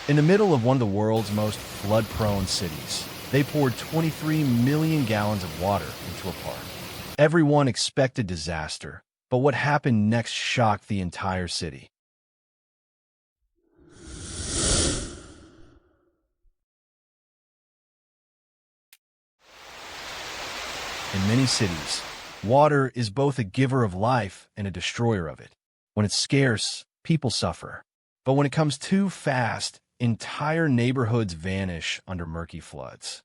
In the middle of one of the world's most flood-prone cities, they poured 23 million gallons of water into a park. Everyone expected disaster, but what happened next shocked the entire city. In many cities, water is both a giver of life and a destroyer of it. When it's scarce, people suffer. But when it comes too fast, entire neighborhoods vanish under murky floods.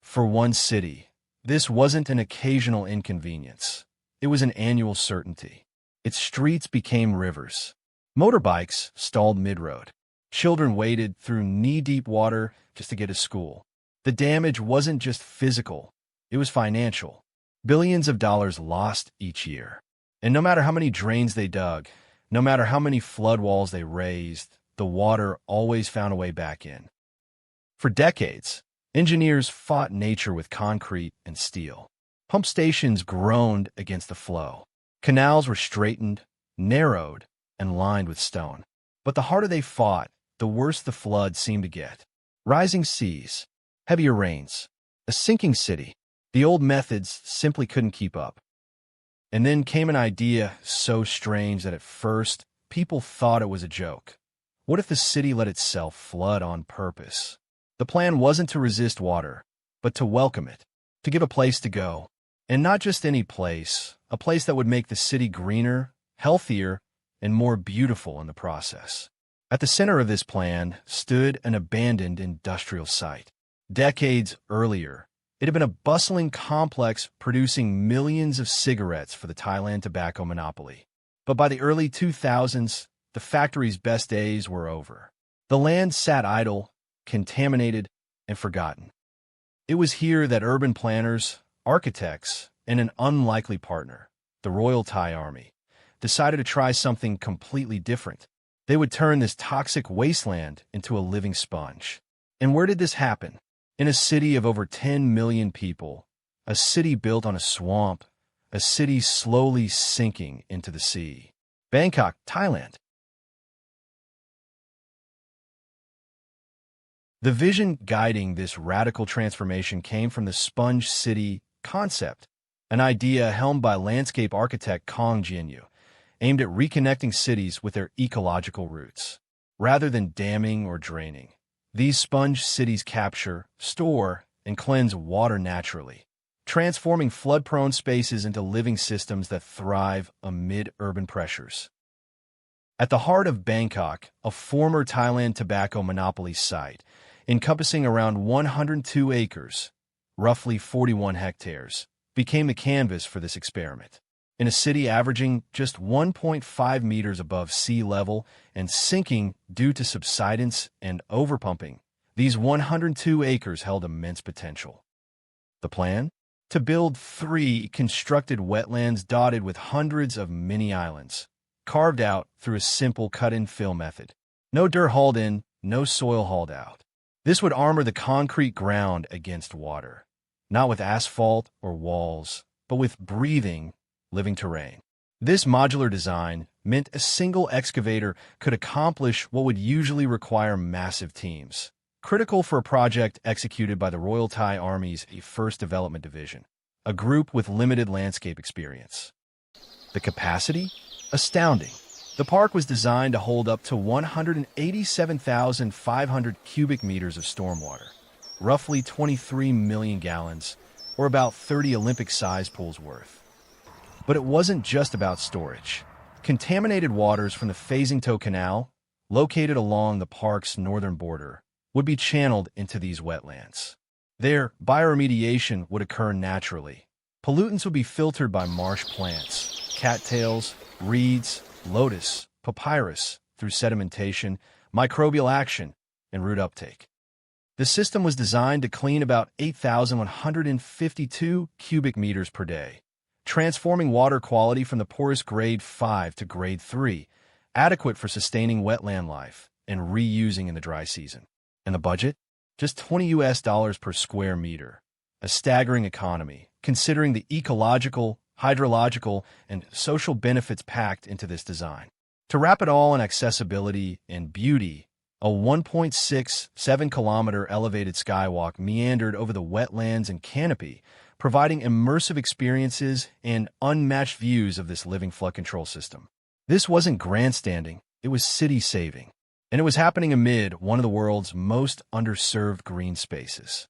For one city, this wasn't an occasional inconvenience. It was an annual certainty. Its streets became rivers. Motorbikes stalled mid-road. Children waded through knee-deep water just to get to school. The damage wasn't just physical, it was financial. Billions of dollars lost each year. And no matter how many drains they dug, no matter how many flood walls they raised, the water always found a way back in. For decades, engineers fought nature with concrete and steel. Pump stations groaned against the flow. Canals were straightened, narrowed, and lined with stone. But the harder they fought, the worse the flood seemed to get. Rising seas, heavier rains, a sinking city. The old methods simply couldn't keep up. And then came an idea so strange that at first, people thought it was a joke. What if the city let itself flood on purpose? The plan wasn't to resist water, but to welcome it, to give a place to go. And not just any place, a place that would make the city greener, healthier, and more beautiful in the process. At the center of this plan stood an abandoned industrial site. Decades earlier, it had been a bustling complex producing millions of cigarettes for the Thailand tobacco monopoly. But by the early 2000s, the factory's best days were over. The land sat idle, contaminated, and forgotten. It was here that urban planners, architects, and an unlikely partner, the Royal Thai Army, decided to try something completely different. They would turn this toxic wasteland into a living sponge. And where did this happen? In a city of over 10 million people, a city built on a swamp, a city slowly sinking into the sea. Bangkok, Thailand. The vision guiding this radical transformation came from the sponge city concept, an idea helmed by landscape architect Kong Jianyu, aimed at reconnecting cities with their ecological roots. Rather than damming or draining, these sponge cities capture, store, and cleanse water naturally, transforming flood-prone spaces into living systems that thrive amid urban pressures. At the heart of Bangkok, a former Thailand tobacco monopoly site, encompassing around 102 acres, roughly 41 hectares, became the canvas for this experiment. In a city averaging just 1.5 meters above sea level and sinking due to subsidence and overpumping, these 102 acres held immense potential. The plan? To build 3 constructed wetlands dotted with hundreds of mini islands, carved out through a simple cut-and-fill method. No dirt hauled in, no soil hauled out. This would armor the concrete ground against water, not with asphalt or walls, but with breathing, living terrain. This modular design meant a single excavator could accomplish what would usually require massive teams, critical for a project executed by the Royal Thai Army's 1st Development Division, a group with limited landscape experience. The capacity? Astounding. The park was designed to hold up to 187,500 cubic meters of stormwater, roughly 23 million gallons, or about 30 Olympic-sized pools worth. But it wasn't just about storage. Contaminated waters from the Phasingto Canal, located along the park's northern border, would be channeled into these wetlands. There, bioremediation would occur naturally. Pollutants would be filtered by marsh plants, cattails, reeds, lotus, papyrus, through sedimentation, microbial action, and root uptake. The system was designed to clean about 8,152 cubic meters per day, transforming water quality from the poorest grade 5 to grade 3, adequate for sustaining wetland life and reusing in the dry season. And the budget? Just $20 per square meter, a staggering economy, considering the ecological, hydrological, and social benefits packed into this design. To wrap it all in accessibility and beauty, A 1.67-kilometer elevated skywalk meandered over the wetlands and canopy, providing immersive experiences and unmatched views of this living flood control system. This wasn't grandstanding, it was city-saving, and it was happening amid one of the world's most underserved green spaces.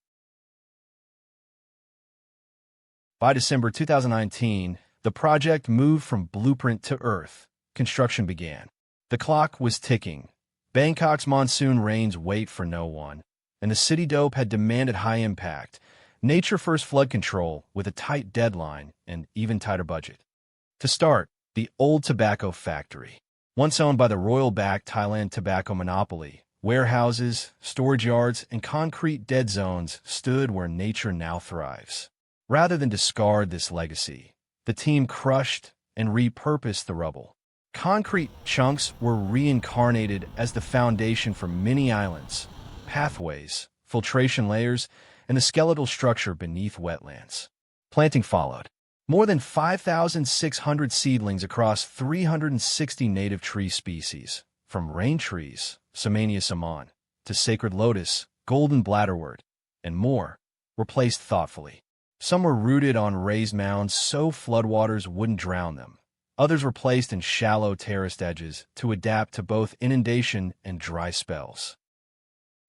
By December 2019, the project moved from blueprint to earth. Construction began. The clock was ticking. Bangkok's monsoon rains wait for no one, and the city dope had demanded high impact, nature-first flood control with a tight deadline and even tighter budget. To start, the Old Tobacco Factory. Once owned by the royal-backed Thailand tobacco monopoly, warehouses, storage yards, and concrete dead zones stood where nature now thrives. Rather than discard this legacy, the team crushed and repurposed the rubble. Concrete chunks were reincarnated as the foundation for many islands, pathways, filtration layers, and the skeletal structure beneath wetlands. Planting followed. More than 5,600 seedlings across 360 native tree species, from rain trees, Samania saman, to sacred lotus, golden bladderwort, and more, were placed thoughtfully. Some were rooted on raised mounds so floodwaters wouldn't drown them. Others were placed in shallow terraced edges to adapt to both inundation and dry spells.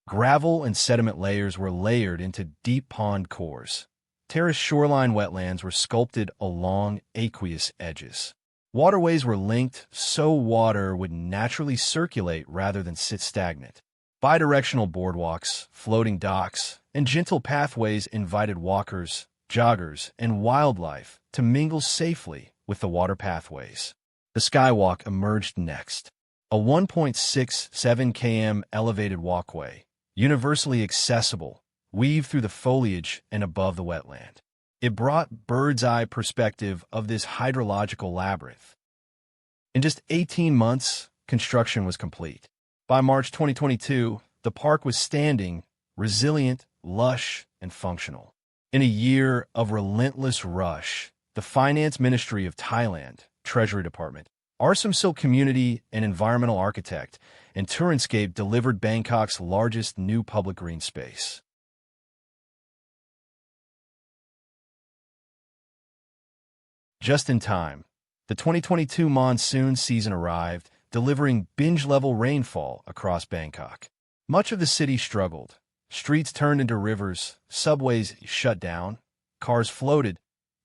Gravel and sediment layers were layered into deep pond cores. Terraced shoreline wetlands were sculpted along aqueous edges. Waterways were linked so water would naturally circulate rather than sit stagnant. Bidirectional boardwalks, floating docks, and gentle pathways invited walkers, joggers, and wildlife to mingle safely with the water pathways. The skywalk emerged next, a 1.67 km elevated walkway, universally accessible, weaved through the foliage and above the wetland. It brought bird's-eye perspective of this hydrological labyrinth. In just 18 months, construction was complete. By March 2022, the park was standing, resilient, lush, and functional. In a year of relentless rush, the Finance Ministry of Thailand, Treasury Department, Arsamsil Community and Environmental Architect, and Tourandscape delivered Bangkok's largest new public green space. Just in time, the 2022 monsoon season arrived, delivering binge-level rainfall across Bangkok. Much of the city struggled. Streets turned into rivers, subways shut down, cars floated,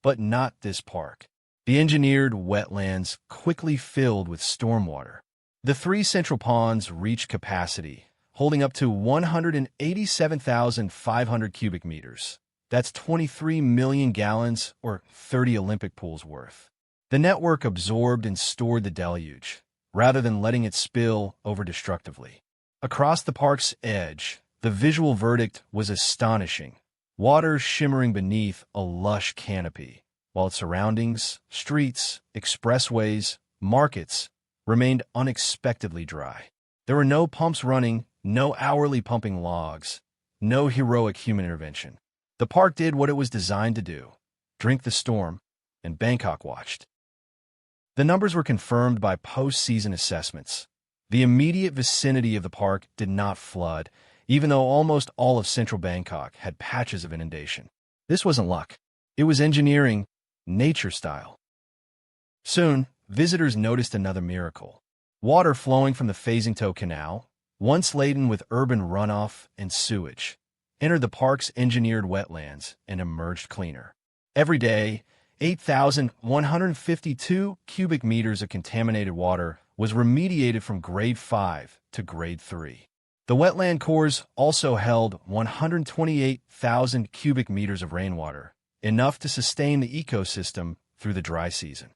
but not this park. The engineered wetlands quickly filled with stormwater. The three central ponds reached capacity, holding up to 187,500 cubic meters. That's 23 million gallons, or 30 Olympic pools worth. The network absorbed and stored the deluge, rather than letting it spill over destructively. Across the park's edge, the visual verdict was astonishing. Water shimmering beneath a lush canopy, while its surroundings, streets, expressways, markets, remained unexpectedly dry. There were no pumps running, no hourly pumping logs, no heroic human intervention. The park did what it was designed to do: drink the storm, and Bangkok watched. The numbers were confirmed by post-season assessments. The immediate vicinity of the park did not flood, even though almost all of central Bangkok had patches of inundation. This wasn't luck. It was engineering, nature style. Soon, visitors noticed another miracle. Water flowing from the Phasingto Canal, once laden with urban runoff and sewage, entered the park's engineered wetlands and emerged cleaner. Every day, 8,152 cubic meters of contaminated water was remediated from Grade 5 to Grade 3. The wetland cores also held 128,000 cubic meters of rainwater, enough to sustain the ecosystem through the dry season.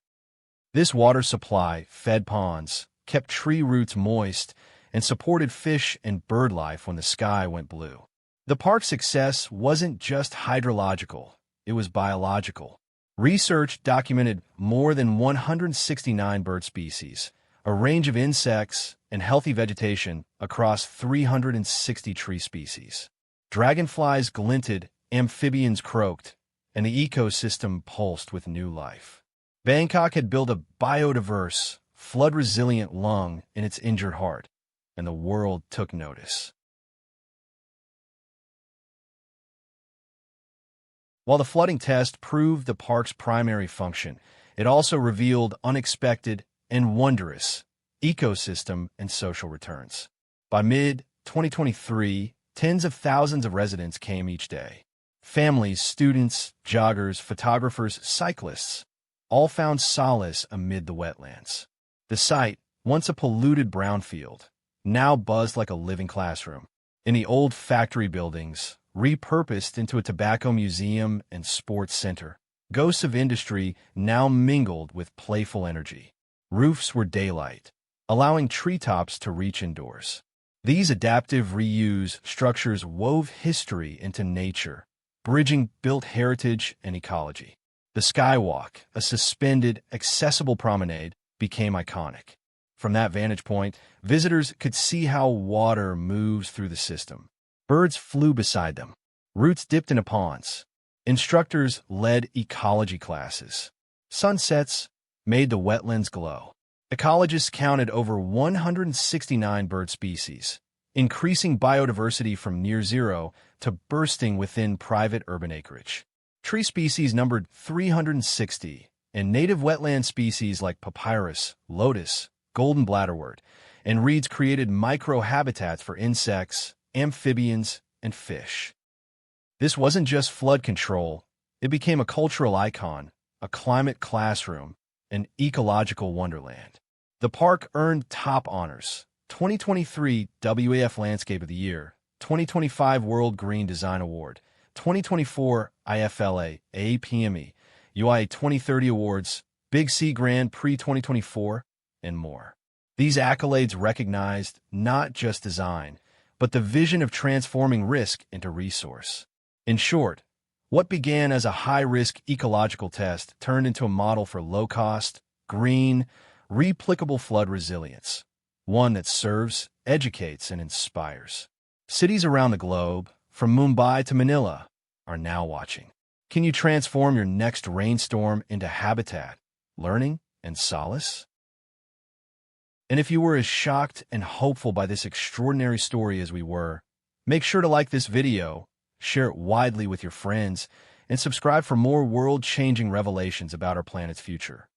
This water supply fed ponds, kept tree roots moist, and supported fish and bird life when the sky went blue. The park's success wasn't just hydrological, it was biological. Research documented more than 169 bird species, a range of insects, and healthy vegetation across 360 tree species. Dragonflies glinted, amphibians croaked, and the ecosystem pulsed with new life. Bangkok had built a biodiverse, flood-resilient lung in its injured heart, and the world took notice. While the flooding test proved the park's primary function, it also revealed unexpected and wondrous ecosystem and social returns. By mid-2023, tens of thousands of residents came each day. Families, students, joggers, photographers, cyclists, all found solace amid the wetlands. The site, once a polluted brownfield, now buzzed like a living classroom. In the old factory buildings, repurposed into a tobacco museum and sports center, ghosts of industry now mingled with playful energy. Roofs were daylight, allowing treetops to reach indoors. These adaptive reuse structures wove history into nature, bridging built heritage and ecology. The skywalk, a suspended, accessible promenade, became iconic. From that vantage point, visitors could see how water moves through the system. Birds flew beside them. Roots dipped into ponds. Instructors led ecology classes. Sunsets made the wetlands glow. Ecologists counted over 169 bird species, increasing biodiversity from near zero to bursting within private urban acreage. Tree species numbered 360, and native wetland species like papyrus, lotus, golden bladderwort, and reeds created micro-habitats for insects, amphibians, and fish. This wasn't just flood control, it became a cultural icon, a climate classroom, an ecological wonderland. The park earned top honors: 2023 WAF Landscape of the Year, 2025 World Green Design Award, 2024 IFLA APME, UIA 2030 Awards, Big C Grand Prix 2024, and more. These accolades recognized not just design, but the vision of transforming risk into resource. In short, what began as a high-risk ecological test turned into a model for low-cost, green, replicable flood resilience, one that serves, educates, and inspires. Cities around the globe, from Mumbai to Manila, are now watching. Can you transform your next rainstorm into habitat, learning, and solace? And if you were as shocked and hopeful by this extraordinary story as we were, make sure to like this video, share it widely with your friends, and subscribe for more world-changing revelations about our planet's future.